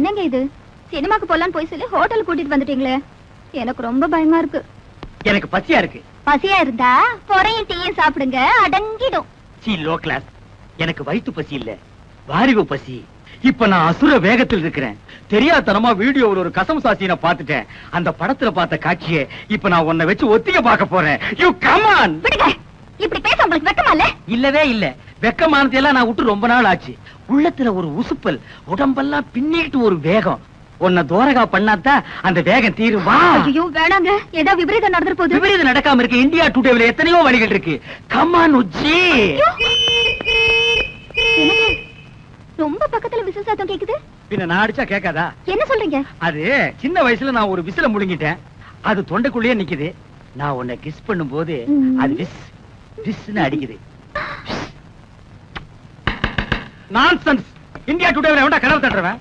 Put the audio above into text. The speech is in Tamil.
என்னங்க இது? சினிமாக்கு போலான்னு போய் சொல்லி ஹோட்டல் கூட்டிட்டு வந்துட்டீங்களே, எனக்கு ரொம்ப பயமா இருக்கு. எனக்கு பசியா இருக்கு. பசியா இருந்தா பொறையும் டீயும் சாப்பிடுங்க, அடங்கிடும். C low class. எனக்கு வயிற்று பசி இல்ல, வாரிவு பசி. இப்ப நான் அசுர வேகத்தில் இருக்கிறேன். தெரியாதனமா வீடியோவில் ஒரு கசம் சாசியை பார்த்துட்டேன். அந்த படத்துல பார்த்த காட்சியை இப்ப நான் உன்னை வச்சு ஒத்திக பார்க்க போறேன். You come on. விடுங்க. இப்படி பேச உங்களுக்கு வெக்கமா இல்ல? இல்லவே இல்ல. வெக்கமானது எல்லாம் நான் விட்டு ரொம்ப நாள் ஆச்சு. உள்ளத்துல ஒரு உசுப்பல், உடம்பெல்லாம் பின்னிட்டு ஒரு வேகம். உன்னை தோரகா பண்ணாத்தா அந்த வேகம் தீரும். வா. ஐயோ வேணாங்க, ஏதோ விபரீதம் நடந்துற போகுது. விபரீதம் நடக்காம இருக்கு. இந்தியா டுடேல எத்தனையோ வழிகள் இருக்கு. கம் ஆன் உச்சி. ரொம்ப பக்கத்துல விசில் சத்தம் கேக்குது. பின்ன நான் அடிச்சா கேட்காதா? என்ன சொல்றீங்க? அது சின்ன வயசுல நான் ஒரு விசில முழுங்கிட்டேன். அது தொண்டைக்குள்ளேயே நிக்குது. நான் உன்னை கிஸ் பண்ணும் போது அது விஸ் விஸ்னு அடிக்குது. நான்சென்ஸ். இந்தியா டுடேல எவன்டா கனவு தட்டுறவன்?